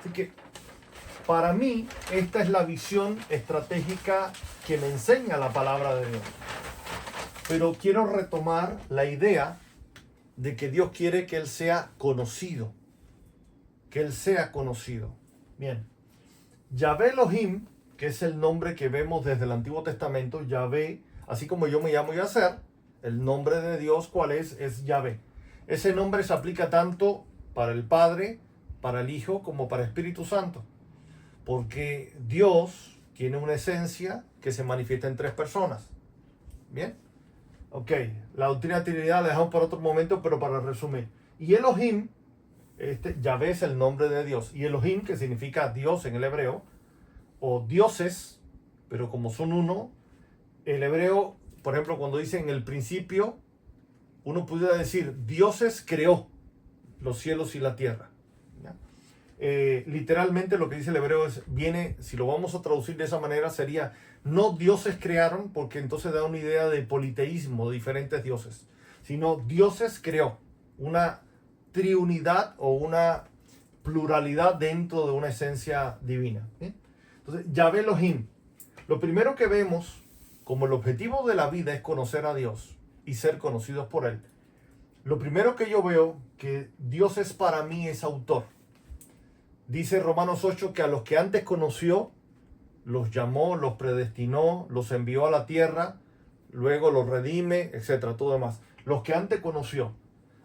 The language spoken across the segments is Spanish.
Así que para mí esta es la visión estratégica que me enseña la palabra de Dios. Pero quiero retomar la idea de que Dios quiere que Él sea conocido. Que Él sea conocido. Bien. Yahvé Elohim, que es el nombre que vemos desde el Antiguo Testamento, Yahvé, así como yo me llamo Yacer, el nombre de Dios, ¿cuál es? Es Yahvé. Ese nombre se aplica tanto para el Padre, para el Hijo, como para el Espíritu Santo. Porque Dios tiene una esencia que se manifiesta en tres personas. ¿Bien? Ok, la doctrina de Trinidad la dejamos para otro momento, pero para resumir. Y Elohim, Yahvé es el nombre de Dios. Y Elohim, que significa Dios en el hebreo, o dioses, pero como son uno, el hebreo, por ejemplo, cuando dice en el principio, uno pudiera decir, dioses creó los cielos y la tierra. Literalmente lo que dice el hebreo viene, si lo vamos a traducir de esa manera, sería, no dioses crearon, porque entonces da una idea de politeísmo, de diferentes dioses, sino dioses creó, una triunidad o una pluralidad dentro de una esencia divina. Entonces, Yahvé Elohim, lo primero que vemos como el objetivo de la vida es conocer a Dios y ser conocidos por Él. Lo primero que yo veo que Dios es para mí es autor. Dice Romanos 8 que a los que antes conoció, los llamó, los predestinó, los envió a la tierra, luego los redime, etcétera, todo demás. Los que antes conoció,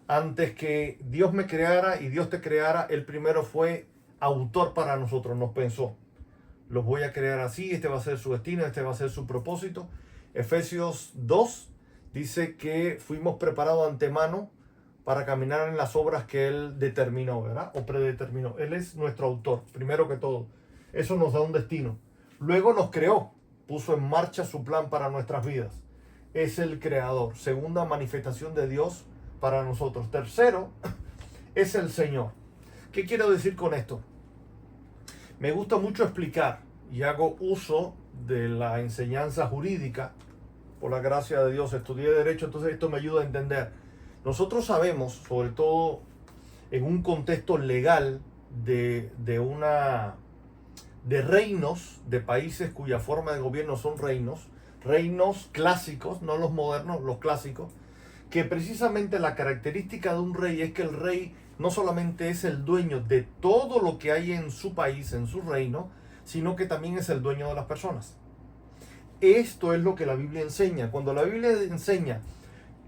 antes que Dios me creara y Dios te creara, Él primero fue autor para nosotros, nos pensó. Los voy a crear así, este va a ser su destino, este va a ser su propósito. Efesios 2 dice que fuimos preparados antemano para caminar en las obras que Él determinó, ¿verdad? O predeterminó. Él es nuestro autor, primero que todo. Eso nos da un destino. Luego nos creó, puso en marcha su plan para nuestras vidas. Es el creador. Segunda manifestación de Dios para nosotros. Tercero, es el Señor. ¿Qué quiero decir con esto? Me gusta mucho explicar y hago uso de la enseñanza jurídica. Por la gracia de Dios estudié Derecho, entonces esto me ayuda a entender. Nosotros sabemos, sobre todo en un contexto legal de reinos, de países cuya forma de gobierno son reinos clásicos, no los modernos, los clásicos, que precisamente la característica de un rey es que el rey no solamente es el dueño de todo lo que hay en su país, en su reino, sino que también es el dueño de las personas. Esto es lo que la Biblia enseña. Cuando la Biblia enseña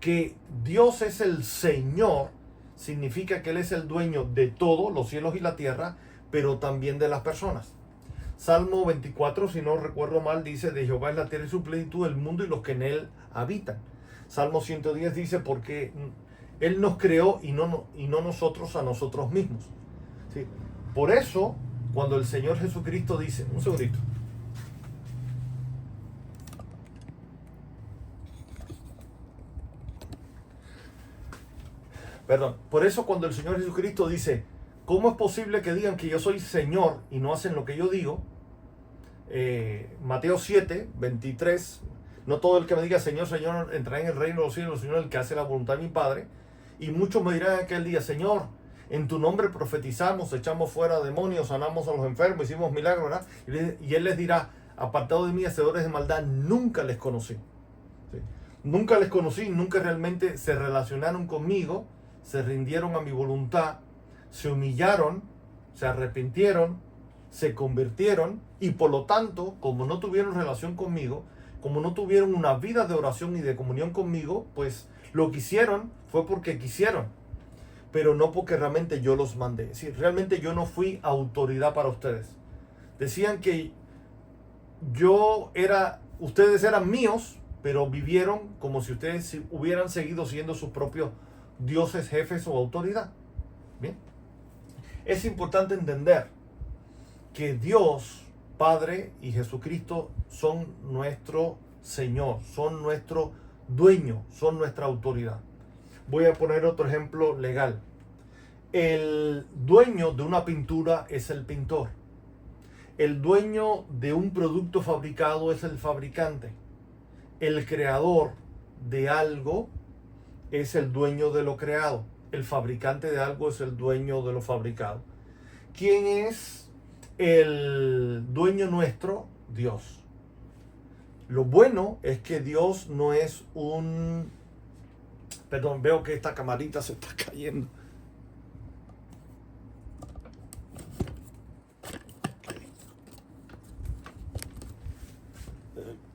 que Dios es el Señor, significa que Él es el dueño de todo, los cielos y la tierra, pero también de las personas. Salmo 24, si no recuerdo mal, dice, de Jehová es la tierra y su plenitud, el mundo y los que en él habitan. Salmo 110 dice, porque Él nos creó y no nosotros a nosotros mismos. ¿Sí? Por eso, cuando el Señor Jesucristo dice, un segundito, por eso cuando el Señor Jesucristo dice, ¿cómo es posible que digan que yo soy Señor y no hacen lo que yo digo? Mateo 7, 23, no todo el que me diga Señor, Señor entrará en el reino de los cielos, sino el que hace la voluntad de mi Padre. Y muchos me dirán en aquel día, Señor, en tu nombre profetizamos, echamos fuera demonios, sanamos a los enfermos, hicimos milagros, ¿verdad? Y Él les dirá, apartado de mí, hacedores de maldad, nunca les conocí. ¿Sí? Nunca les conocí, nunca realmente se relacionaron conmigo, se rindieron a mi voluntad, se humillaron, se arrepintieron, se convirtieron y por lo tanto, como no tuvieron relación conmigo, como no tuvieron una vida de oración y de comunión conmigo, pues lo que hicieron fue porque quisieron, pero no porque realmente yo los mandé. Es decir, realmente yo no fui autoridad para ustedes. Decían que ustedes eran míos, pero vivieron como si ustedes hubieran seguido siendo sus propios dioses, jefes o autoridad. Bien. Es importante entender que Dios, Padre y Jesucristo son nuestro Señor, son nuestro dueño, son nuestra autoridad. Voy a poner otro ejemplo legal. El dueño de una pintura es el pintor. El dueño de un producto fabricado es el fabricante. El creador de algo es el dueño de lo creado. El fabricante de algo es el dueño de lo fabricado. ¿quién es el dueño nuestro? Dios. Lo bueno es que Dios no es un... Perdón, veo que esta camarita se está cayendo.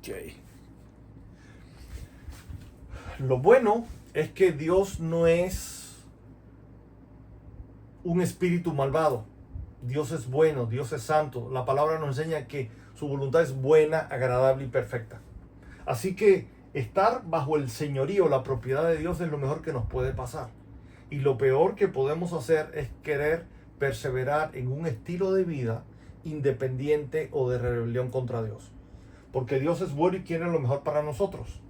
Okay. Lo bueno es que Dios no es un espíritu malvado. Dios es bueno, Dios es santo. La palabra nos enseña que su voluntad es buena, agradable y perfecta. Así que estar bajo el señorío, la propiedad de Dios es lo mejor que nos puede pasar. Y lo peor que podemos hacer es querer perseverar en un estilo de vida independiente o de rebelión contra Dios. Porque Dios es bueno y quiere lo mejor para nosotros.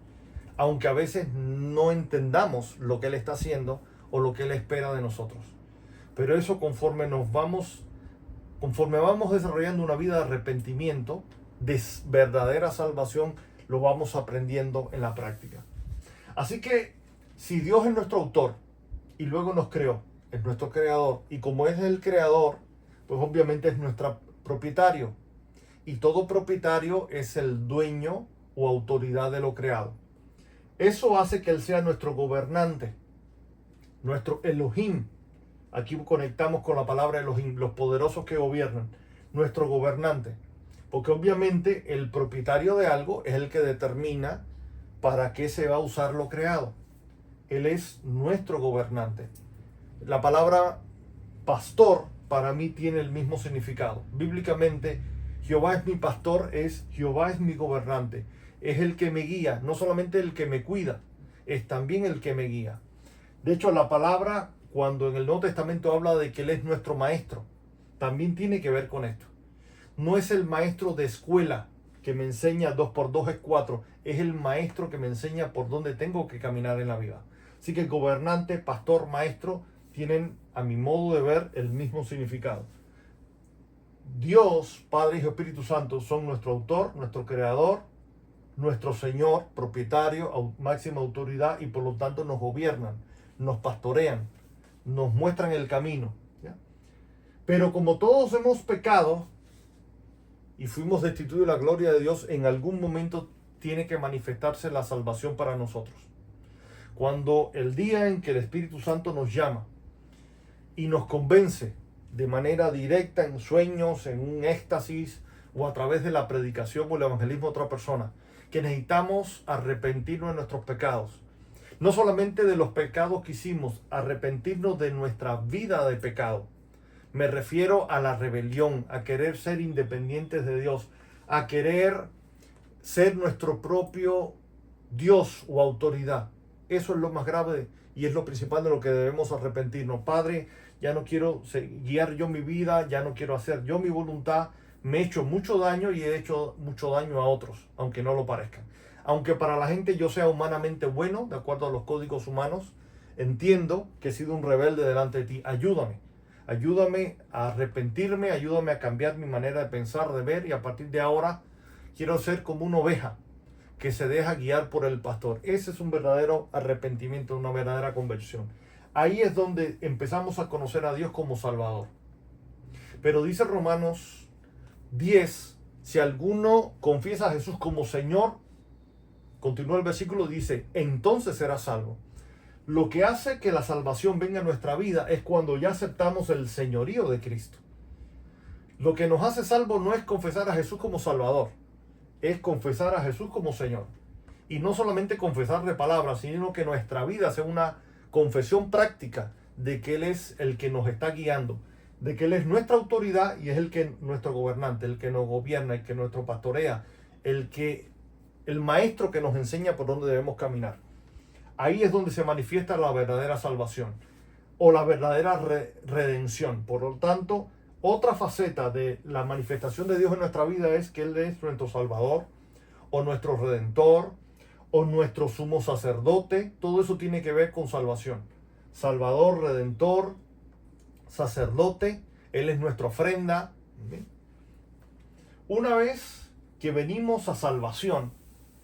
Aunque a veces no entendamos lo que Él está haciendo o lo que Él espera de nosotros. Pero eso conforme vamos desarrollando una vida de arrepentimiento, de verdadera salvación, lo vamos aprendiendo en la práctica. Así que si Dios es nuestro autor y luego nos creó, es nuestro creador, y como es el creador, pues obviamente es nuestro propietario. Y todo propietario es el dueño o autoridad de lo creado. Eso hace que Él sea nuestro gobernante, nuestro Elohim. Aquí conectamos con la palabra Elohim, los poderosos que gobiernan, nuestro gobernante. Porque obviamente el propietario de algo es el que determina para qué se va a usar lo creado. Él es nuestro gobernante. La palabra pastor para mí tiene el mismo significado. Bíblicamente, Jehová es mi pastor, Jehová es mi gobernante. Es el que me guía, no solamente el que me cuida, es también el que me guía. De hecho, la palabra, cuando en el Nuevo Testamento habla de que Él es nuestro maestro, también tiene que ver con esto. No es el maestro de escuela que me enseña 2 por 2 es 4, es el maestro que me enseña por dónde tengo que caminar en la vida. Así que gobernante, pastor, maestro tienen, a mi modo de ver, el mismo significado. Dios, Padre, Hijo, Espíritu Santo son nuestro autor, nuestro creador, nuestro Señor, propietario, máxima autoridad, y por lo tanto nos gobiernan, nos pastorean, nos muestran el camino. ¿Ya? Pero como todos hemos pecado y fuimos destituidos de la gloria de Dios, en algún momento tiene que manifestarse la salvación para nosotros. Cuando el día en que el Espíritu Santo nos llama y nos convence de manera directa, en sueños, en un éxtasis o a través de la predicación o el evangelismo de otra persona, que necesitamos arrepentirnos de nuestros pecados. No solamente de los pecados que hicimos, arrepentirnos de nuestra vida de pecado. Me refiero a la rebelión, a querer ser independientes de Dios, a querer ser nuestro propio Dios o autoridad. Eso es lo más grave y es lo principal de lo que debemos arrepentirnos. Padre, ya no quiero guiar yo mi vida, ya no quiero hacer yo mi voluntad. Me he hecho mucho daño y he hecho mucho daño a otros, aunque no lo parezcan. Aunque para la gente yo sea humanamente bueno, de acuerdo a los códigos humanos, entiendo que he sido un rebelde delante de ti. Ayúdame. Ayúdame a arrepentirme, ayúdame a cambiar mi manera de pensar, de ver, y a partir de ahora quiero ser como una oveja que se deja guiar por el pastor. Ese es un verdadero arrepentimiento, una verdadera conversión. Ahí es donde empezamos a conocer a Dios como Salvador. Pero dice Romanos 10, si alguno confiesa a Jesús como Señor, continúa el versículo, dice, entonces será salvo. Lo que hace que la salvación venga a nuestra vida es cuando ya aceptamos el señorío de Cristo. Lo que nos hace salvo no es confesar a Jesús como Salvador, es confesar a Jesús como Señor. Y no solamente confesar de palabras, sino que nuestra vida sea una confesión práctica de que Él es el que nos está guiando, de que Él es nuestra autoridad y es nuestro gobernante, el que nos gobierna, el que nos pastorea, el maestro que nos enseña por dónde debemos caminar. Ahí es donde se manifiesta la verdadera salvación o la verdadera redención. Por lo tanto, otra faceta de la manifestación de Dios en nuestra vida es que Él es nuestro Salvador o nuestro Redentor o nuestro sumo sacerdote. Todo eso tiene que ver con salvación. Salvador, Redentor, sacerdote. Él es nuestra ofrenda. Una vez que venimos a salvación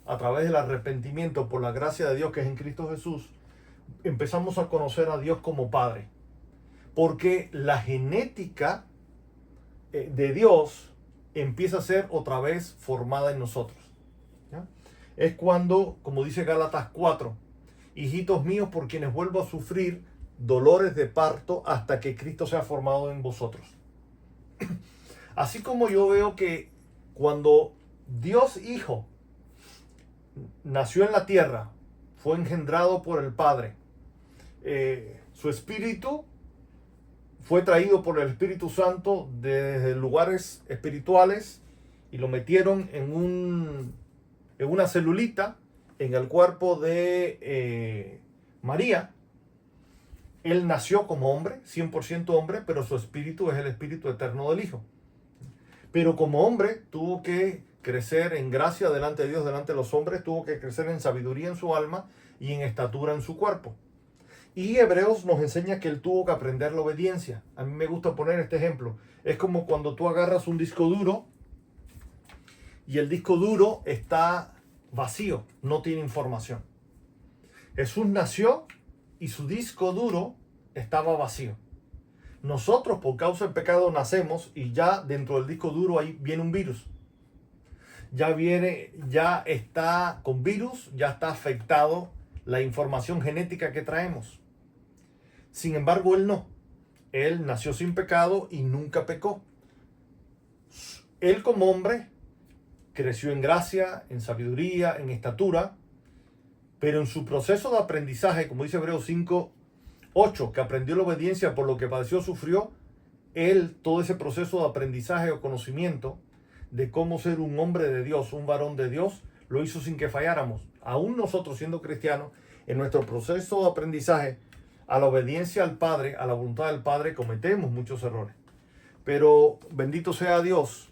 a través del arrepentimiento por la gracia de Dios que es en Cristo Jesús, empezamos a conocer a Dios como Padre. Porque la genética de Dios empieza a ser otra vez formada en nosotros. ¿Ya? Es cuando, como dice Gálatas 4, hijitos míos, por quienes vuelvo a sufrir dolores de parto hasta que Cristo sea formado en vosotros. Así como yo veo que cuando Dios Hijo nació en la tierra, fue engendrado por el Padre, su espíritu fue traído por el Espíritu Santo desde lugares espirituales y lo metieron en una celulita en el cuerpo de María. Él nació como hombre, 100% hombre, pero su espíritu es el espíritu eterno del Hijo. Pero como hombre tuvo que crecer en gracia delante de Dios, delante de los hombres, tuvo que crecer en sabiduría en su alma y en estatura en su cuerpo. Y Hebreos nos enseña que él tuvo que aprender la obediencia. A mí me gusta poner este ejemplo. Es como cuando tú agarras un disco duro y el disco duro está vacío, no tiene información. Jesús nació y su disco duro estaba vacío. Nosotros por causa del pecado nacemos y ya dentro del disco duro ahí viene un virus. Ya está con virus, ya está afectado la información genética que traemos. Sin embargo, él no. Él nació sin pecado y nunca pecó. Él como hombre creció en gracia, en sabiduría, en estatura, pero en su proceso de aprendizaje, como dice Hebreos 5:8, que aprendió la obediencia por lo que padeció, sufrió, él, todo ese proceso de aprendizaje o conocimiento de cómo ser un hombre de Dios, un varón de Dios, lo hizo sin que falláramos. Aún nosotros siendo cristianos, en nuestro proceso de aprendizaje, a la obediencia al Padre, a la voluntad del Padre, cometemos muchos errores. Pero bendito sea Dios,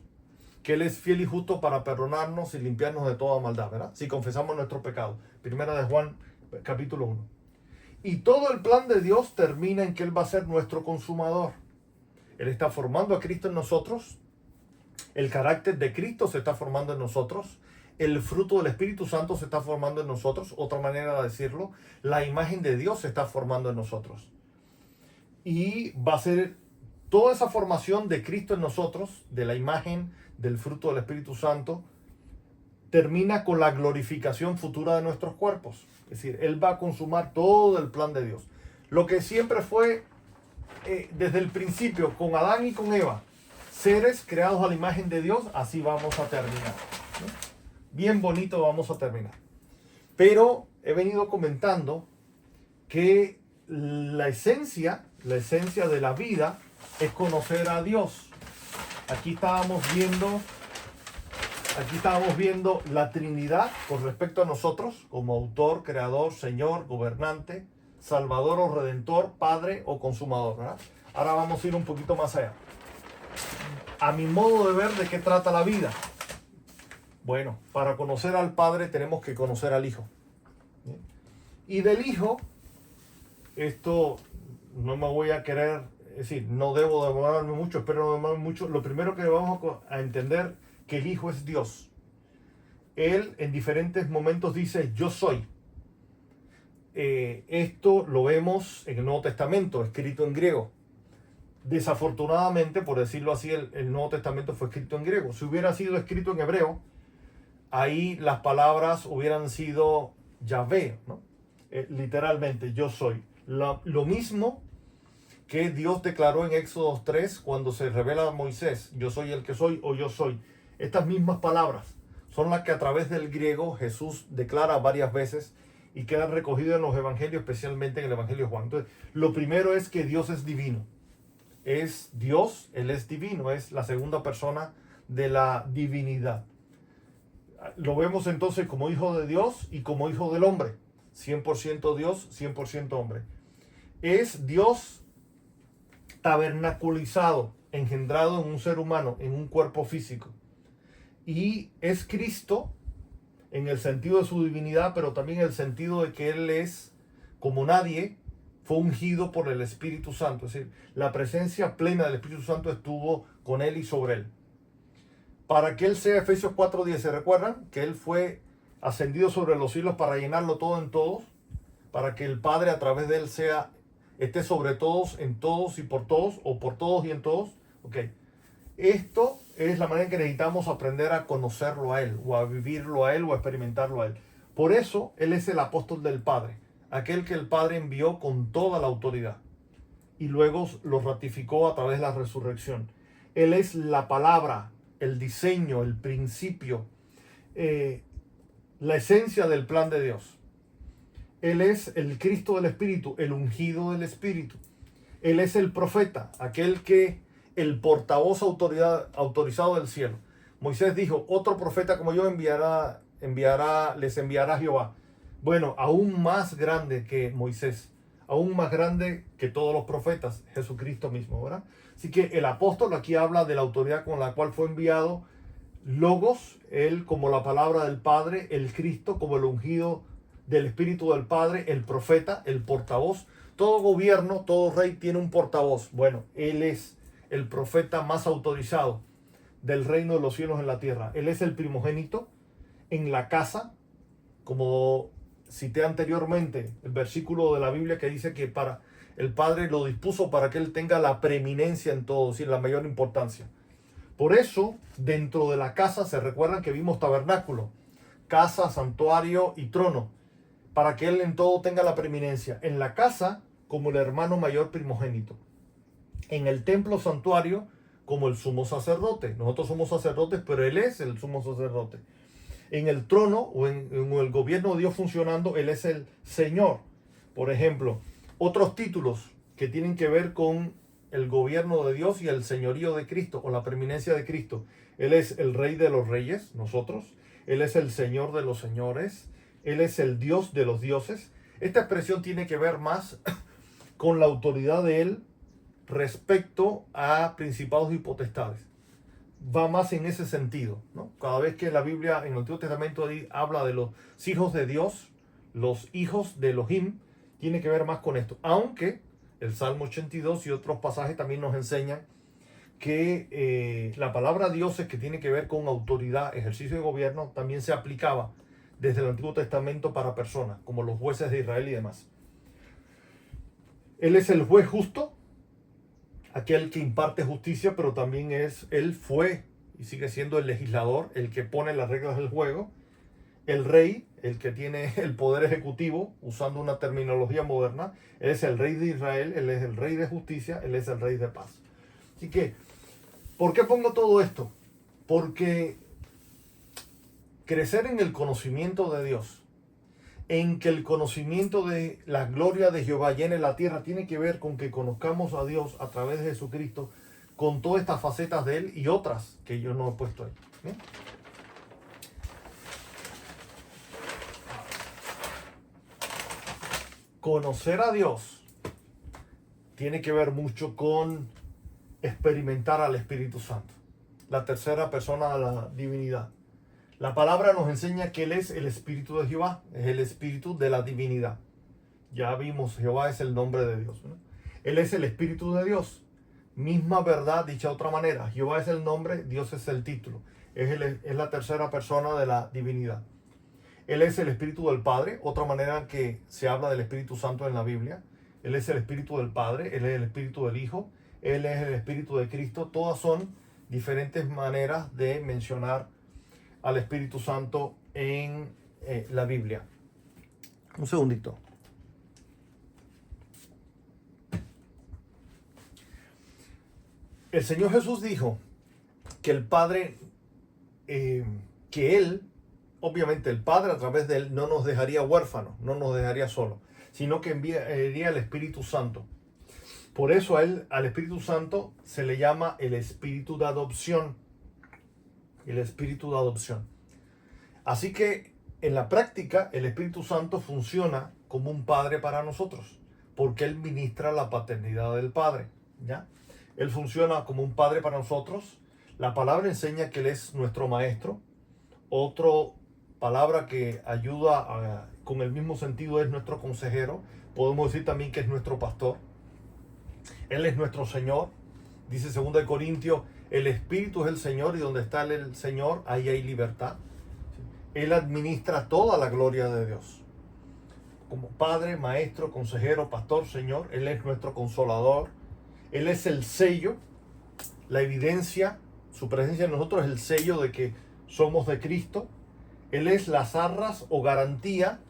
que Él es fiel y justo para perdonarnos y limpiarnos de toda maldad, ¿verdad? Si confesamos nuestros pecados. Primera de Juan, capítulo 1. Y todo el plan de Dios termina en que Él va a ser nuestro consumador. Él está formando a Cristo en nosotros. El carácter de Cristo se está formando en nosotros. El fruto del Espíritu Santo se está formando en nosotros. Otra manera de decirlo, la imagen de Dios se está formando en nosotros. Y va a ser toda esa formación de Cristo en nosotros, de la imagen, del fruto del Espíritu Santo, termina con la glorificación futura de nuestros cuerpos. Es decir, Él va a consumar todo el plan de Dios. Lo que siempre fue desde el principio con Adán y con Eva, seres creados a la imagen de Dios, así vamos a terminar, ¿no? Bien bonito vamos a terminar. Pero he venido comentando que la esencia de la vida es conocer a Dios. Aquí estábamos viendo la Trinidad con respecto a nosotros, como autor, creador, Señor, gobernante, Salvador o Redentor, Padre o Consumador, ¿verdad? Ahora vamos a ir un poquito más allá. A mi modo de ver, ¿de qué trata la vida? Bueno, para conocer al Padre tenemos que conocer al Hijo. ¿Bien? Y del Hijo, esto no me voy a querer, es decir, no debo demorarme mucho, espero no demorarme mucho. Lo primero que vamos a entender que el Hijo es Dios. Él en diferentes momentos dice, yo soy. Esto lo vemos en el Nuevo Testamento, escrito en griego. Desafortunadamente, por decirlo así, el Nuevo Testamento fue escrito en griego. Si hubiera sido escrito en hebreo, ahí las palabras hubieran sido Yahvé, ¿no? Literalmente, yo soy. Lo mismo que Dios declaró en Éxodo 3 cuando se revela a Moisés, yo soy el que soy o yo soy. Estas mismas palabras son las que a través del griego Jesús declara varias veces y quedan recogidas en los evangelios, especialmente en el Evangelio de Juan. Entonces, lo primero es que Dios es divino. Es Dios, Él es divino, es la segunda persona de la divinidad. Lo vemos entonces como hijo de Dios y como hijo del hombre. 100% Dios, 100% hombre. Es Dios tabernaculizado, engendrado en un ser humano, en un cuerpo físico. Y es Cristo en el sentido de su divinidad, pero también en el sentido de que Él es, como nadie, fue ungido por el Espíritu Santo. Es decir, la presencia plena del Espíritu Santo estuvo con Él y sobre Él. Para que Él sea, Efesios 4:10, ¿se recuerdan? Que Él fue ascendido sobre los cielos para llenarlo todo en todos, para que el Padre a través de Él esté sobre todos, en todos y por todos, o por todos y en todos. Ok. Esto es la manera en que necesitamos aprender a conocerlo a Él, o a vivirlo a Él, o a experimentarlo a Él. Por eso Él es el apóstol del Padre, aquel que el Padre envió con toda la autoridad y luego lo ratificó a través de la resurrección. Él es la palabra, el diseño, el principio, la esencia del plan de Dios. Él es el Cristo del Espíritu, el ungido del Espíritu. Él es el profeta, aquel que, el portavoz autorizado del cielo. Moisés dijo, otro profeta como yo les enviará Jehová. Bueno, aún más grande que Moisés, aún más grande que todos los profetas, Jesucristo mismo, ¿verdad? Así que el apóstol aquí habla de la autoridad con la cual fue enviado, Logos, él como la palabra del Padre, el Cristo como el ungido del Espíritu del Padre, el profeta, el portavoz. Todo gobierno, todo rey tiene un portavoz. Bueno, él es el profeta más autorizado del reino de los cielos en la tierra. Él es el primogénito en la casa, como cité anteriormente, el versículo de la Biblia que dice que para el Padre lo dispuso para que él tenga la preeminencia en todo, es decir, la mayor importancia. Por eso, dentro de la casa, se recuerdan que vimos tabernáculo, casa, santuario y trono, para que él en todo tenga la preeminencia. En la casa, como el hermano mayor primogénito. En el templo santuario, como el sumo sacerdote. Nosotros somos sacerdotes, pero él es el sumo sacerdote. En el trono o en el gobierno de Dios funcionando, él es el Señor. Por ejemplo, otros títulos que tienen que ver con el gobierno de Dios y el señorío de Cristo o la preeminencia de Cristo. Él es el Rey de los reyes, nosotros. Él es el Señor de los señores. Él es el Dios de los dioses. Esta expresión tiene que ver más con la autoridad de Él respecto a principados y potestades. Va más en ese sentido, ¿no? Cada vez que la Biblia en el Antiguo Testamento habla de los hijos de Dios, los hijos de Elohim, tiene que ver más con esto. Aunque el Salmo 82 y otros pasajes también nos enseñan que la palabra dioses, que tiene que ver con autoridad, ejercicio de gobierno, también se aplicaba desde el Antiguo Testamento para personas, como los jueces de Israel y demás. Él es el juez justo, aquel que imparte justicia, pero también él fue y sigue siendo el legislador, el que pone las reglas del juego, el rey, el que tiene el poder ejecutivo, usando una terminología moderna. Él es el rey de Israel, él es el rey de justicia, él es el rey de paz. Así que, ¿por qué pongo todo esto? Porque crecer en el conocimiento de Dios, en que el conocimiento de la gloria de Jehová llene la tierra, tiene que ver con que conozcamos a Dios a través de Jesucristo, con todas estas facetas de Él y otras que yo no he puesto ahí. ¿Bien? Conocer a Dios tiene que ver mucho con experimentar al Espíritu Santo, la tercera persona de la divinidad. La palabra nos enseña que Él es el Espíritu de Jehová, es el Espíritu de la divinidad. Ya vimos, Jehová es el nombre de Dios, ¿no? Él es el Espíritu de Dios. Misma verdad, dicha de otra manera. Jehová es el nombre, Dios es el título. Es la tercera persona de la divinidad. Él es el Espíritu del Padre, otra manera que se habla del Espíritu Santo en la Biblia. Él es el Espíritu del Padre, Él es el Espíritu del Hijo, Él es el Espíritu de Cristo. Todas son diferentes maneras de mencionar al Espíritu Santo en la Biblia. Un segundito. El Señor Jesús dijo que el Padre, que Él, obviamente el Padre a través de Él no nos dejaría huérfanos, no nos dejaría solos, sino que enviaría el Espíritu Santo. Por eso a Él, al Espíritu Santo, se le llama el Espíritu de adopción. El Espíritu de adopción. Así que en la práctica el Espíritu Santo funciona como un padre para nosotros, porque Él ministra la paternidad del Padre, ¿ya? Él funciona como un padre para nosotros. La palabra enseña que Él es nuestro maestro. Otra palabra que ayuda con el mismo sentido es nuestro consejero. Podemos decir también que es nuestro pastor. Él es nuestro Señor. Dice 2 Corintios, el Espíritu es el Señor y donde está el Señor, ahí hay libertad. Él administra toda la gloria de Dios. Como Padre, Maestro, Consejero, Pastor, Señor, Él es nuestro Consolador. Él es el sello, la evidencia Su presencia en nosotros es el sello de que somos de Cristo. Él es las arras o garantía.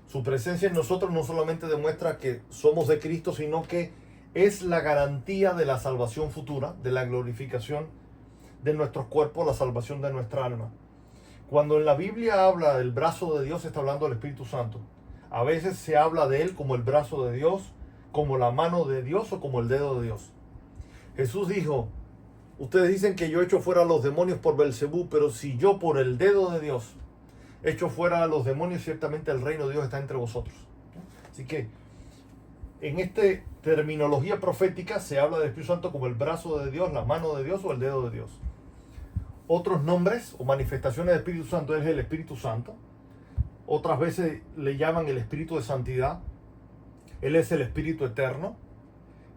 Su presencia en nosotros no solamente demuestra que somos de Cristo, sino que es la garantía de la salvación futura, de la glorificación de nuestros cuerpos, la salvación de nuestra alma. Cuando en la Biblia habla del brazo de Dios, está hablando del Espíritu Santo. A veces se habla de Él como el brazo de Dios, como la mano de Dios o como el dedo de Dios. Jesús dijo, ustedes dicen que yo echo fuera a los demonios por Belcebú, pero si yo por el dedo de Dios echo fuera a los demonios, ciertamente el reino de Dios está entre vosotros. Así que en esta terminología profética se habla del Espíritu Santo como el brazo de Dios, la mano de Dios o el dedo de Dios. Otros nombres o manifestaciones del Espíritu Santo es el Espíritu Santo. Otras veces le llaman el Espíritu de Santidad. Él es el Espíritu Eterno.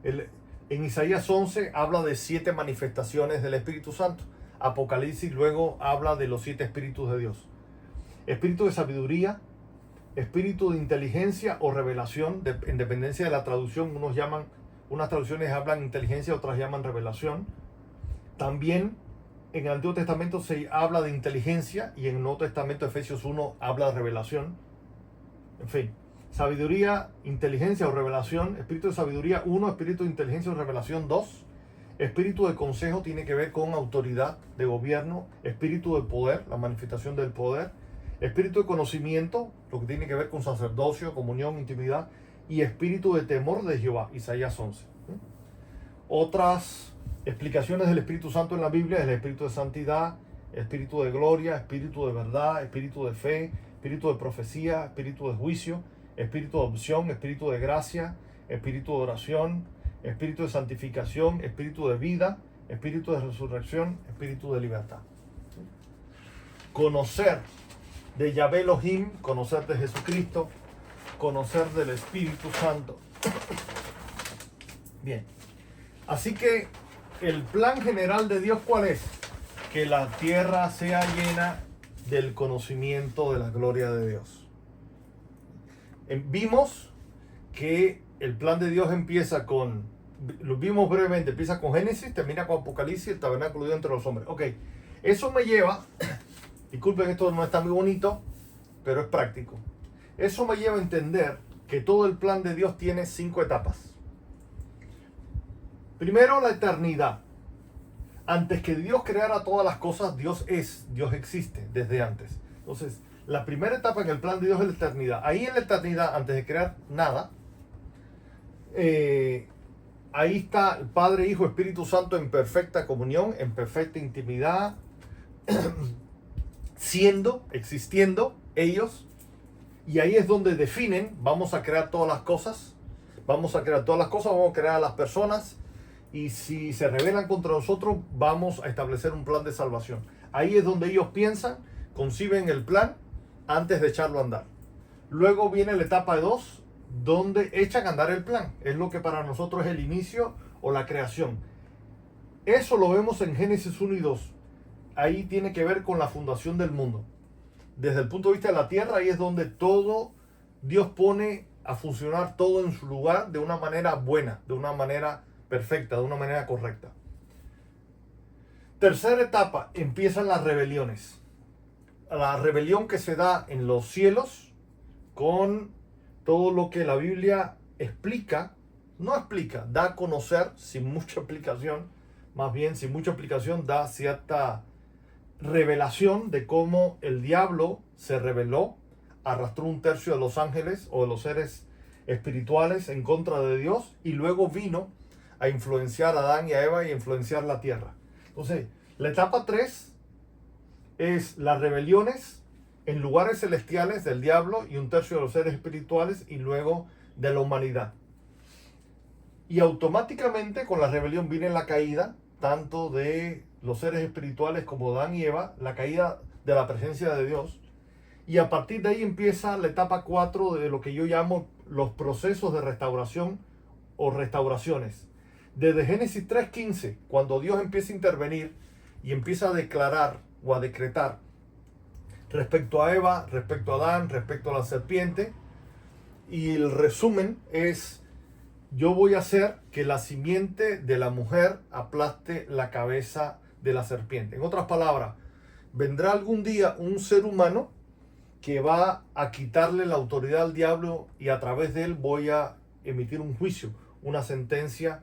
En Isaías 11 habla de 7 manifestaciones del Espíritu Santo. Apocalipsis luego habla de los 7 Espíritus de Dios. Espíritu de sabiduría, espíritu de inteligencia o revelación, en dependencia de la traducción. Unas traducciones hablan inteligencia, otras llaman revelación. También en el Antiguo Testamento se habla de inteligencia y en el Nuevo Testamento, Efesios 1, habla de revelación. En fin, sabiduría, inteligencia o revelación, espíritu de sabiduría 1, espíritu de inteligencia o revelación 2, espíritu de consejo tiene que ver con autoridad de gobierno, espíritu de poder, la manifestación del poder, espíritu de conocimiento, lo que tiene que ver con sacerdocio, comunión, intimidad, y espíritu de temor de Jehová, Isaías 11. Otras explicaciones del Espíritu Santo en la Biblia es el espíritu de santidad, espíritu de gloria, espíritu de verdad, espíritu de fe, espíritu de profecía, espíritu de juicio, espíritu de opción, espíritu de gracia, espíritu de oración, espíritu de santificación, espíritu de vida, espíritu de resurrección, espíritu de libertad. Conocer de Yahvé Elohim, conocer de Jesucristo, conocer del Espíritu Santo. Bien, así que el plan general de Dios, ¿cuál es? Que la tierra sea llena del conocimiento de la gloria de Dios. Vimos que el plan de Dios empieza con, lo vimos brevemente, empieza con Génesis, termina con Apocalipsis, el tabernáculo de Dios entre los hombres. Ok, eso me lleva, disculpen, esto no está muy bonito, pero es práctico. Eso me lleva a entender que todo el plan de Dios tiene 5 etapas. Primero, la eternidad. Antes que Dios creara todas las cosas, Dios existe desde antes. Entonces, la primera etapa en el plan de Dios es la eternidad. Ahí en la eternidad, antes de crear nada, ahí está el Padre, Hijo, Espíritu Santo en perfecta comunión, en perfecta intimidad, existiendo ellos. Y ahí es donde definen, vamos a crear todas las cosas, vamos a crear a las personas. Y si se rebelan contra nosotros, vamos a establecer un plan de salvación. Ahí es donde ellos piensan, conciben el plan antes de echarlo a andar. Luego viene la etapa 2, donde echan a andar el plan. Es lo que para nosotros es el inicio o la creación. Eso lo vemos en Génesis 1 y 2. Ahí tiene que ver con la fundación del mundo. Desde el punto de vista de la tierra, ahí es donde todo Dios pone a funcionar todo en su lugar de una manera buena, de una manera perfecta, de una manera correcta. Tercera etapa, empiezan las rebeliones. La rebelión que se da en los cielos con todo lo que la Biblia da a conocer sin mucha explicación, más bien sin mucha explicación da cierta revelación de cómo el diablo se rebeló, arrastró 1/3 de los ángeles o de los seres espirituales en contra de Dios y luego vino a influenciar a Adán y a Eva y a influenciar la tierra. Entonces, la etapa 3 es las rebeliones en lugares celestiales del diablo y 1/3 de los seres espirituales y luego de la humanidad. Y automáticamente con la rebelión viene la caída, tanto de los seres espirituales como Adán y Eva, la caída de la presencia de Dios. Y a partir de ahí empieza la etapa 4 de lo que yo llamo los procesos de restauración o restauraciones. Desde Génesis 3:15, cuando Dios empieza a intervenir y empieza a declarar o a decretar respecto a Eva, respecto a Adán, respecto a la serpiente, y el resumen es: yo voy a hacer que la simiente de la mujer aplaste la cabeza de la serpiente. En otras palabras, vendrá algún día un ser humano que va a quitarle la autoridad al diablo y a través de él voy a emitir un juicio, una sentencia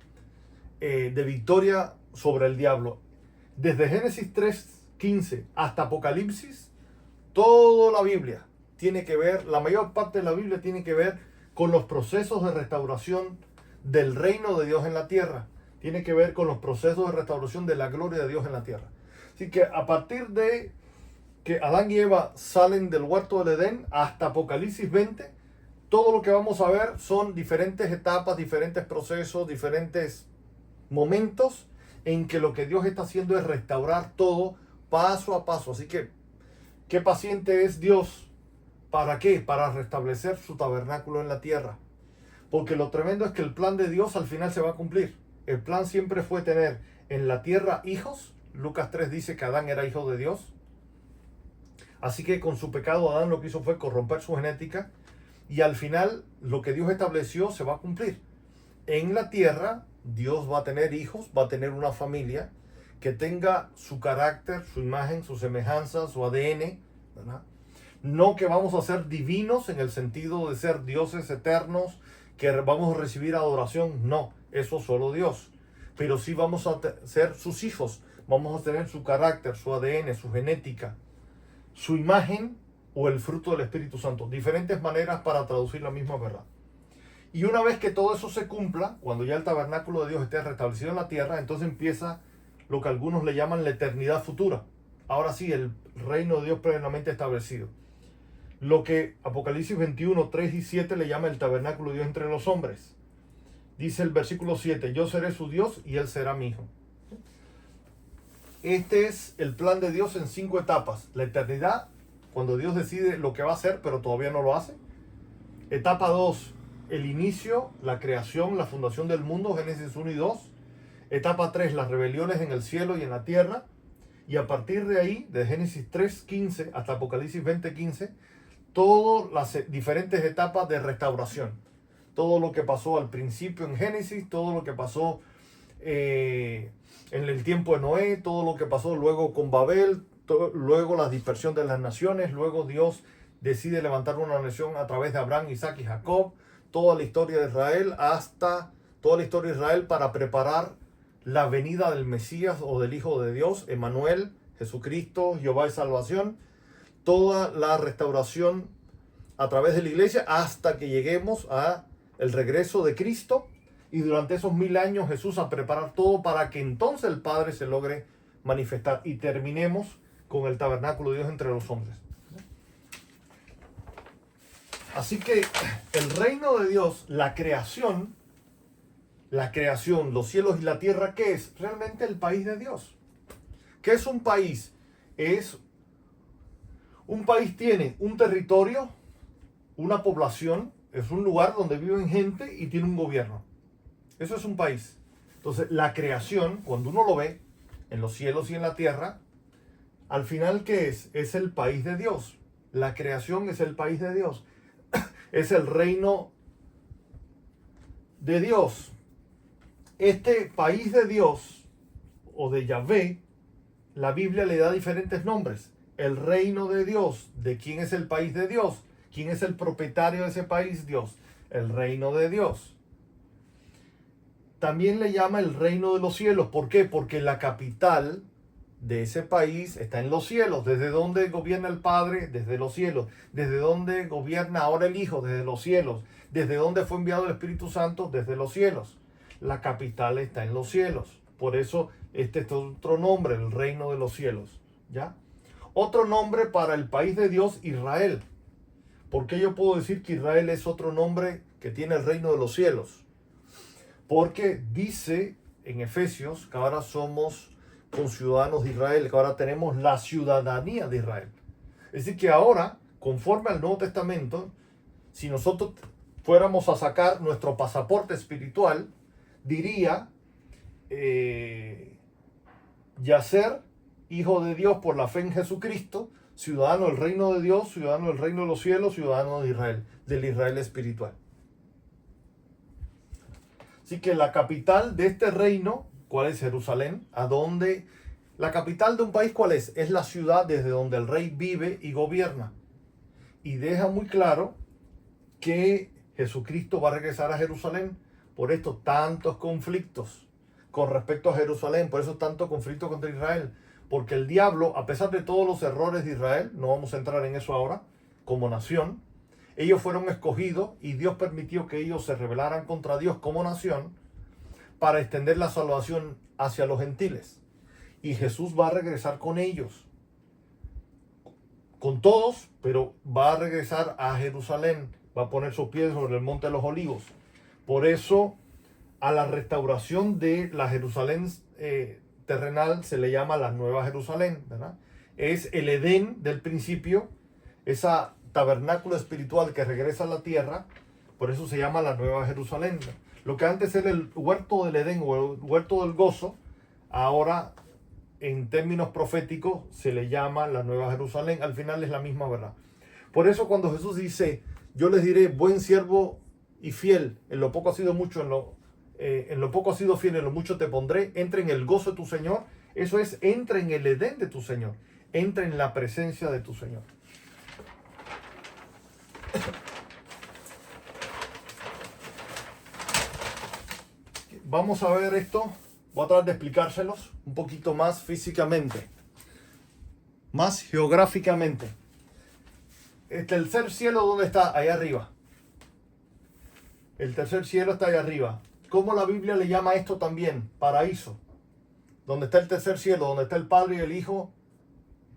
de victoria sobre el diablo. Desde Génesis 3:15 hasta Apocalipsis, toda la Biblia tiene que ver, la mayor parte de la Biblia tiene que ver con los procesos de restauración del reino de Dios en la tierra. Tiene que ver con los procesos de restauración de la gloria de Dios en la tierra. Así que a partir de que Adán y Eva salen del huerto del Edén hasta Apocalipsis 20, todo lo que vamos a ver son diferentes etapas, diferentes procesos, diferentes momentos en que lo que Dios está haciendo es restaurar todo paso a paso. Así que, ¿qué paciente es Dios? ¿Para qué? Para restablecer su tabernáculo en la tierra. Porque lo tremendo es que el plan de Dios al final se va a cumplir. El plan siempre fue tener en la tierra hijos. Lucas 3 dice que Adán era hijo de Dios. Así que con su pecado Adán lo que hizo fue corromper su genética. Y al final lo que Dios estableció se va a cumplir. En la tierra Dios va a tener hijos, va a tener una familia que tenga su carácter, su imagen, su semejanza, su ADN, ¿verdad? No que vamos a ser divinos en el sentido de ser dioses eternos, que vamos a recibir adoración. No, eso solo Dios. Pero sí vamos a ser sus hijos. Vamos a tener su carácter, su ADN, su genética, su imagen o el fruto del Espíritu Santo. Diferentes maneras para traducir la misma verdad. Y una vez que todo eso se cumpla, cuando ya el tabernáculo de Dios esté restablecido en la tierra, entonces empieza lo que algunos le llaman la eternidad futura. Ahora sí, el reino de Dios plenamente establecido. Lo que Apocalipsis 21, 3 y 7 le llama el tabernáculo de Dios entre los hombres. Dice el versículo 7, yo seré su Dios y él será mi hijo. Este es el plan de Dios en 5 etapas. La eternidad, cuando Dios decide lo que va a hacer, pero todavía no lo hace. Etapa 2, el inicio, la creación, la fundación del mundo, Génesis 1 y 2. Etapa 3, las rebeliones en el cielo y en la tierra. Y a partir de ahí, de Génesis 3:15 hasta Apocalipsis 20:15, todas las diferentes etapas de restauración. Todo lo que pasó al principio en Génesis, todo lo que pasó en el tiempo de Noé, todo lo que pasó luego con Babel, luego la dispersión de las naciones, luego Dios decide levantar una nación a través de Abraham, Isaac y Jacob, toda la historia de Israel, hasta toda la historia de Israel para preparar la venida del Mesías o del Hijo de Dios, Emmanuel, Jesucristo, Jehová de salvación, toda la restauración a través de la iglesia hasta que lleguemos a el regreso de Cristo y durante esos 1000 años Jesús a preparar todo para que entonces el Padre se logre manifestar y terminemos con el tabernáculo de Dios entre los hombres. Así que el reino de Dios, la creación, los cielos y la tierra, ¿qué es? Realmente el país de Dios. ¿Qué es un país? Un país tiene un territorio, una población, es un lugar donde viven gente y tiene un gobierno. Eso es un país. Entonces, la creación, cuando uno lo ve, en los cielos y en la tierra, al final, ¿qué es? Es el país de Dios. La creación es el país de Dios. Es el reino de Dios. Este país de Dios, o de Yahvé, la Biblia le da diferentes nombres. El reino de Dios. ¿De quién es el país de Dios? ¿Quién es el propietario de ese país? Dios. El reino de Dios. También le llama el reino de los cielos. ¿Por qué? Porque la capital de ese país está en los cielos. ¿Desde dónde gobierna el Padre? Desde los cielos. ¿Desde dónde gobierna ahora el Hijo? Desde los cielos. ¿Desde dónde fue enviado el Espíritu Santo? Desde los cielos. La capital está en los cielos. Por eso este es otro nombre, el reino de los cielos. ¿Ya? Otro nombre para el país de Dios, Israel. ¿Por qué yo puedo decir que Israel es otro nombre que tiene el reino de los cielos? Porque dice en Efesios que ahora somos conciudadanos de Israel, que ahora tenemos la ciudadanía de Israel. Es decir, que ahora, conforme al Nuevo Testamento, si nosotros fuéramos a sacar nuestro pasaporte espiritual, diría Yacer, hijo de Dios por la fe en Jesucristo, ciudadano del reino de Dios, ciudadano del reino de los cielos, ciudadano de Israel, del Israel espiritual. Así que la capital de este reino, ¿cuál es? Jerusalén, a donde La capital de un país, ¿cuál es? Es la ciudad desde donde el rey vive y gobierna. Y deja muy claro que Jesucristo va a regresar a Jerusalén. Por esto tantos conflictos con respecto a Jerusalén, por eso tanto conflicto contra Israel. Porque el diablo, a pesar de todos los errores de Israel, no vamos a entrar en eso ahora, como nación, ellos fueron escogidos y Dios permitió que ellos se rebelaran contra Dios como nación para extender la salvación hacia los gentiles. Y Jesús va a regresar con ellos, con todos, pero va a regresar a Jerusalén, va a poner sus pies sobre el monte de los olivos. Por eso a la restauración de la Jerusalén terrenal se le llama la Nueva Jerusalén, ¿verdad? Es el Edén del principio, esa tabernáculo espiritual que regresa a la tierra, por eso se llama la Nueva Jerusalén. Lo que antes era el huerto del Edén o el huerto del gozo, ahora en términos proféticos se le llama la Nueva Jerusalén. Al final es la misma verdad. Por eso cuando Jesús dice, yo les diré, buen siervo y fiel, en lo poco has sido mucho, en lo poco has sido fiel, en lo mucho te pondré, entra en el gozo de tu Señor. Eso es, entra en el Edén de tu Señor, entra en la presencia de tu Señor. Vamos a ver esto, voy a tratar de explicárselos un poquito más físicamente, más geográficamente. El tercer cielo, ¿dónde está? Allá arriba. El tercer cielo está allá arriba. ¿Cómo la Biblia le llama esto también? Paraíso. Donde está el tercer cielo, donde está el Padre y el Hijo,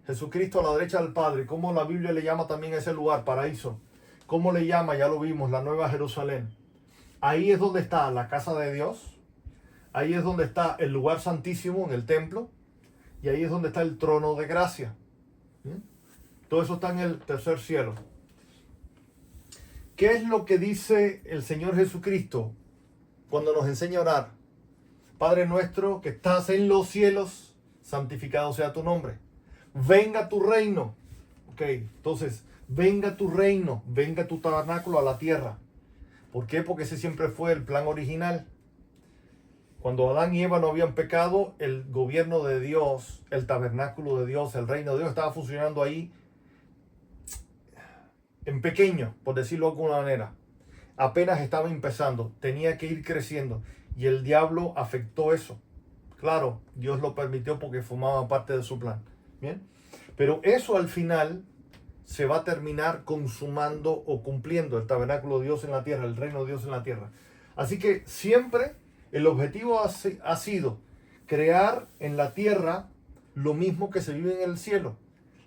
Jesucristo a la derecha del Padre. ¿Cómo la Biblia le llama también a ese lugar? Paraíso. ¿Cómo le llama? Ya lo vimos, la Nueva Jerusalén. Ahí es donde está la casa de Dios. Ahí es donde está el lugar santísimo en el templo. Y ahí es donde está el trono de gracia. Todo eso está en el tercer cielo. ¿Qué es lo que dice el Señor Jesucristo cuando nos enseña a orar? Padre nuestro que estás en los cielos, santificado sea tu nombre. Venga tu reino. Ok, entonces, venga tu reino, venga tu tabernáculo a la tierra. ¿Por qué? Porque ese siempre fue el plan original. Cuando Adán y Eva no habían pecado, el gobierno de Dios, el tabernáculo de Dios, el reino de Dios estaba funcionando ahí en pequeño, por decirlo de alguna manera. Apenas estaba empezando, tenía que ir creciendo. Y el diablo afectó eso. Claro, Dios lo permitió porque formaba parte de su plan. ¿Bien? Pero eso al final se va a terminar consumando o cumpliendo el tabernáculo de Dios en la tierra, el reino de Dios en la tierra. Así que siempre el objetivo ha sido crear en la tierra lo mismo que se vive en el cielo.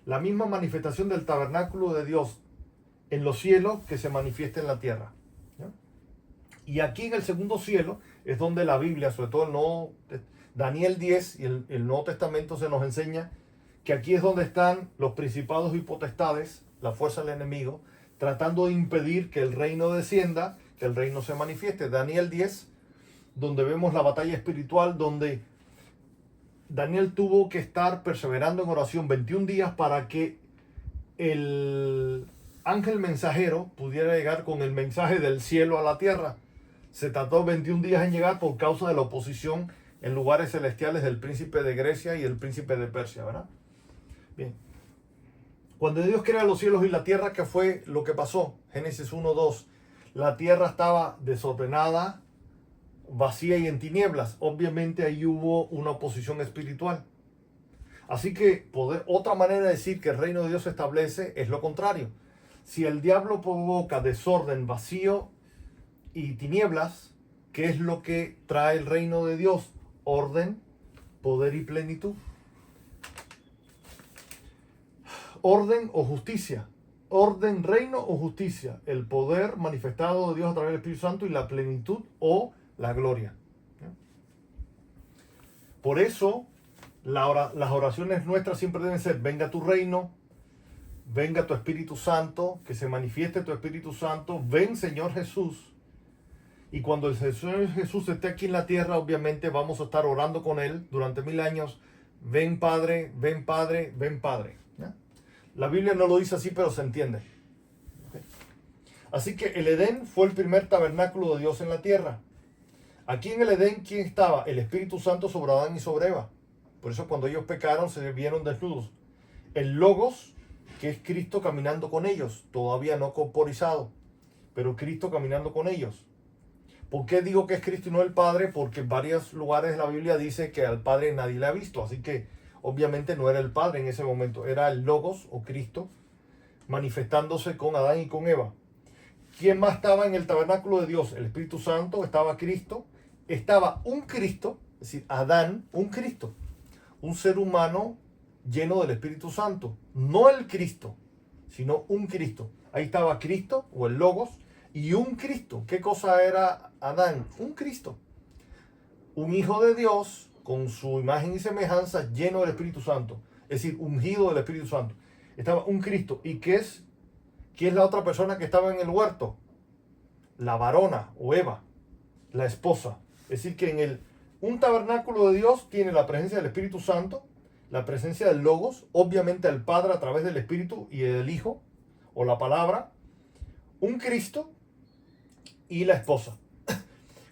La misma manifestación del tabernáculo de Dios en los cielos que se manifiesta en la tierra. ¿Ya? Y aquí en el segundo cielo es donde la Biblia, sobre todo Daniel 10 y el Nuevo Testamento se nos enseña que aquí es donde están los principados y potestades, la fuerza del enemigo, tratando de impedir que el reino descienda, que el reino se manifieste. Daniel 10, donde vemos la batalla espiritual, donde Daniel tuvo que estar perseverando en oración 21 días para que el ángel mensajero pudiera llegar con el mensaje del cielo a la tierra. Se tardó 21 días en llegar por causa de la oposición en lugares celestiales del príncipe de Grecia y el príncipe de Persia, ¿verdad? Bien. Cuando Dios crea los cielos y la tierra, ¿qué fue lo que pasó? Génesis 1:2. La tierra estaba desordenada, vacía y en tinieblas. Obviamente ahí hubo una oposición espiritual. Así que otra manera de decir que el reino de Dios se establece es lo contrario. Si el diablo provoca desorden, vacío y tinieblas, ¿qué es lo que trae el reino de Dios? Orden, poder y plenitud. Orden o justicia. Orden, reino o justicia. El poder manifestado de Dios a través del Espíritu Santo y la plenitud o la gloria. Por eso las oraciones nuestras siempre deben ser: venga tu reino, venga tu Espíritu Santo, que se manifieste tu Espíritu Santo, ven Señor Jesús. Y cuando el Señor Jesús esté aquí en la tierra, obviamente vamos a estar orando con Él durante 1000 años. Ven Padre, ven Padre, ven Padre. ¿Ya? La Biblia no lo dice así, pero se entiende. ¿Okay? Así que el Edén fue el primer tabernáculo de Dios en la tierra. Aquí en el Edén, ¿quién estaba? El Espíritu Santo sobre Adán y sobre Eva. Por eso cuando ellos pecaron se vieron desnudos. El Logos, que es Cristo caminando con ellos, todavía no corporizado, pero Cristo caminando con ellos. ¿Por qué digo que es Cristo y no el Padre? Porque en varios lugares de la Biblia dice que al Padre nadie le ha visto, así que obviamente no era el Padre en ese momento, era el Logos o Cristo manifestándose con Adán y con Eva. ¿Quién más estaba en el tabernáculo de Dios? El Espíritu Santo, estaba Cristo, estaba un Cristo, es decir, Adán, un Cristo, un ser humano lleno del Espíritu Santo, no el Cristo, sino un Cristo. Ahí estaba Cristo o el Logos y un Cristo. ¿Qué cosa era Adán? Un Cristo, un hijo de Dios con su imagen y semejanza, lleno del Espíritu Santo, es decir, ungido del Espíritu Santo. Estaba un Cristo. ¿Y qué es la otra persona que estaba en el huerto? La varona o Eva, la esposa. Es decir, que un tabernáculo de Dios tiene la presencia del Espíritu Santo, la presencia del Logos, obviamente el Padre a través del Espíritu y del Hijo, o la palabra, un Cristo y la esposa.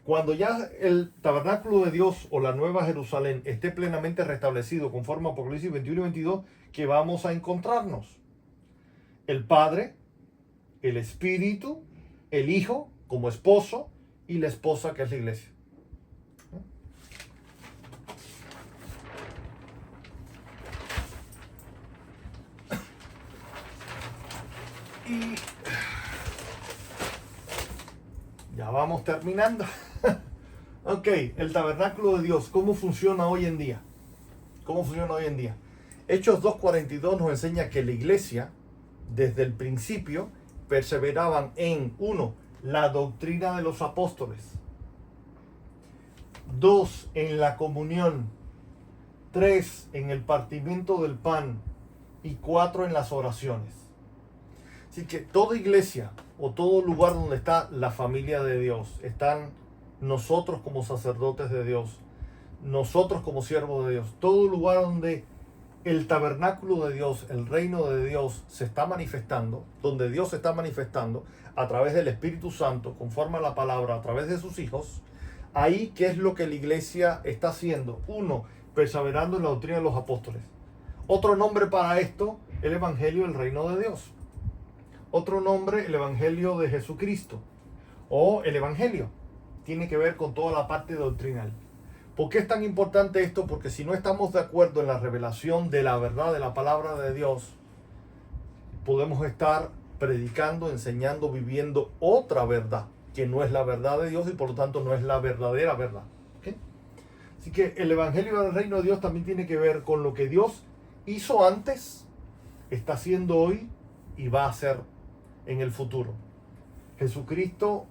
Cuando ya el tabernáculo de Dios o la Nueva Jerusalén esté plenamente restablecido conforme a Apocalipsis 21 y 22, ¿qué vamos a encontrarnos? El Padre, el Espíritu, el Hijo como esposo y la esposa que es la iglesia. Y ya vamos terminando. Ok, el tabernáculo de Dios, ¿cómo funciona hoy en día? ¿Cómo funciona hoy en día? Hechos 2:42 nos enseña que la iglesia, desde el principio, perseveraban en, 1, la doctrina de los apóstoles, 2, en la comunión, 3, en el partimiento del pan y 4, en las oraciones. Así que toda iglesia o todo lugar donde está la familia de Dios, están nosotros como sacerdotes de Dios, nosotros como siervos de Dios, todo lugar donde el tabernáculo de Dios, el reino de Dios se está manifestando, donde Dios se está manifestando a través del Espíritu Santo, conforme a la palabra, a través de sus hijos, ahí, ¿qué es lo que la iglesia está haciendo? 1, perseverando en la doctrina de los apóstoles. Otro nombre para esto, el Evangelio del reino de Dios. Otro nombre, el Evangelio de Jesucristo. O el Evangelio. Tiene que ver con toda la parte doctrinal. ¿Por qué es tan importante esto? Porque si no estamos de acuerdo en la revelación de la verdad de la palabra de Dios, podemos estar predicando, enseñando, viviendo otra verdad, que no es la verdad de Dios y por lo tanto no es la verdadera verdad. ¿Okay? Así que el Evangelio del reino de Dios también tiene que ver con lo que Dios hizo antes, está haciendo hoy y va a hacer en el futuro. Jesucristo,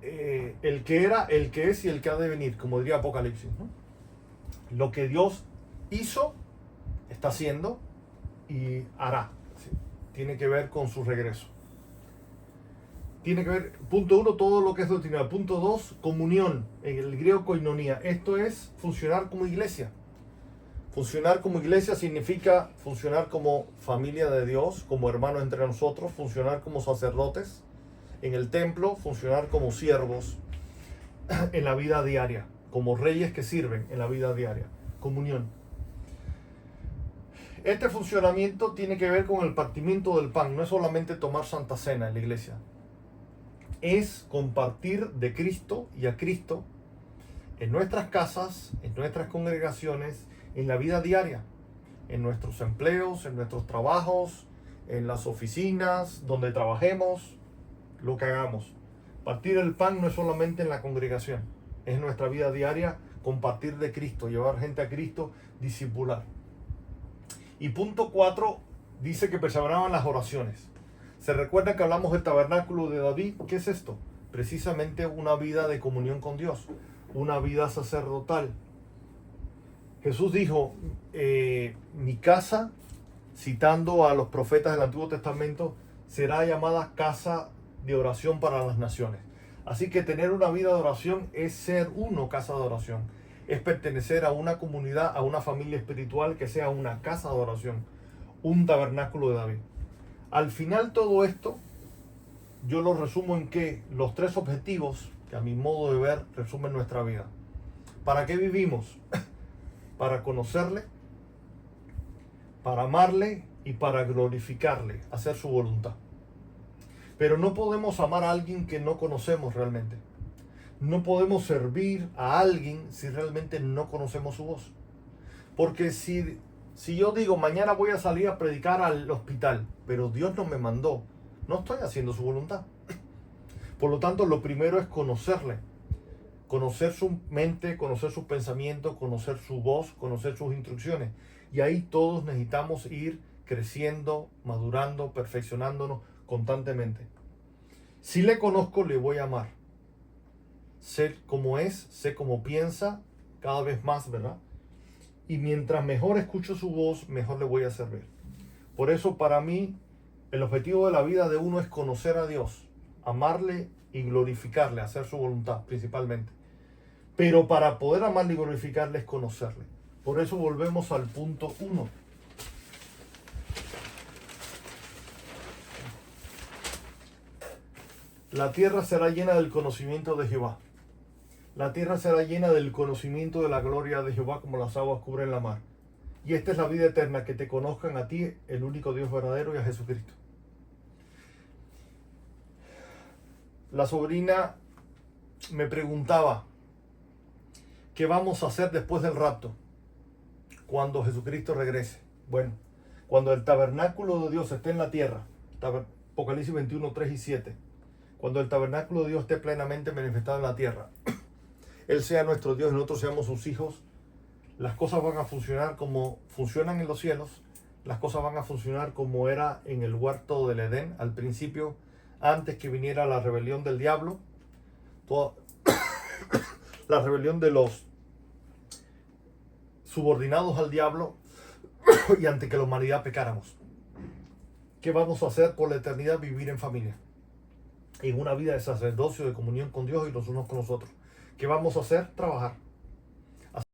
el que era, el que es y el que ha de venir, como diría Apocalipsis, ¿no? Lo que Dios hizo, está haciendo y hará. ¿Sí? Tiene que ver con su regreso. Tiene que ver, punto 1, todo lo que es doctrinal. Punto 2, comunión, en el griego koinonía. Esto es funcionar como iglesia. Funcionar como iglesia significa funcionar como familia de Dios, como hermanos entre nosotros, funcionar como sacerdotes en el templo, funcionar como siervos en la vida diaria, como reyes que sirven en la vida diaria. Comunión. Este funcionamiento tiene que ver con el partimiento del pan, no es solamente tomar Santa Cena en la iglesia. Es compartir de Cristo y a Cristo en nuestras casas, en nuestras congregaciones, en la vida diaria, en nuestros empleos, en nuestros trabajos, en las oficinas, donde trabajemos, lo que hagamos. Partir el pan no es solamente en la congregación, es nuestra vida diaria, compartir de Cristo, llevar gente a Cristo, discipular. Y punto 4, dice que perseveraban las oraciones. Se recuerda que hablamos del tabernáculo de David. ¿Qué es esto? Precisamente una vida de comunión con Dios, una vida sacerdotal. Jesús dijo, mi casa, citando a los profetas del Antiguo Testamento, será llamada casa de oración para las naciones. Así que tener una vida de oración es ser casa de oración. Es pertenecer a una comunidad, a una familia espiritual que sea una casa de oración, un tabernáculo de David. Al final todo esto, yo lo resumo en que los 3 objetivos, que a mi modo de ver resumen nuestra vida. ¿Para qué vivimos? para conocerle, para amarle y para glorificarle, hacer su voluntad. Pero no podemos amar a alguien que no conocemos realmente. No podemos servir a alguien si realmente no conocemos su voz. Porque si yo digo, mañana voy a salir a predicar al hospital, pero Dios no me mandó, no estoy haciendo su voluntad. Por lo tanto, lo primero es conocerle. Conocer su mente, conocer sus pensamientos, conocer su voz, conocer sus instrucciones. Y ahí todos necesitamos ir creciendo, madurando, perfeccionándonos constantemente. Si le conozco, le voy a amar. Sé cómo es, sé cómo piensa, cada vez más, ¿verdad? Y mientras mejor escucho su voz, mejor le voy a servir. Por eso, para mí, el objetivo de la vida de uno es conocer a Dios, amarle y glorificarle, hacer su voluntad principalmente. Pero para poder amarle y glorificarle es conocerle. Por eso volvemos al punto 1. La tierra será llena del conocimiento de Jehová. La tierra será llena del conocimiento de la gloria de Jehová como las aguas cubren la mar. Y esta es la vida eterna, que te conozcan a ti, el único Dios verdadero, y a Jesucristo. La sobrina me preguntaba, ¿qué vamos a hacer después del rapto? Cuando Jesucristo regrese. Bueno, cuando el tabernáculo de Dios esté en la tierra, Apocalipsis 21, 3 y 7, cuando el tabernáculo de Dios esté plenamente manifestado en la tierra, Él sea nuestro Dios y nosotros seamos sus hijos, las cosas van a funcionar como funcionan en los cielos, las cosas van a funcionar como era en el huerto del Edén, al principio, antes que viniera la rebelión del diablo, la rebelión de los subordinados al diablo y antes que la humanidad pecáramos. ¿Qué vamos a hacer por la eternidad? Vivir en familia, en una vida de sacerdocio, de comunión con Dios y los unos con los otros. ¿Qué vamos a hacer? Trabajar.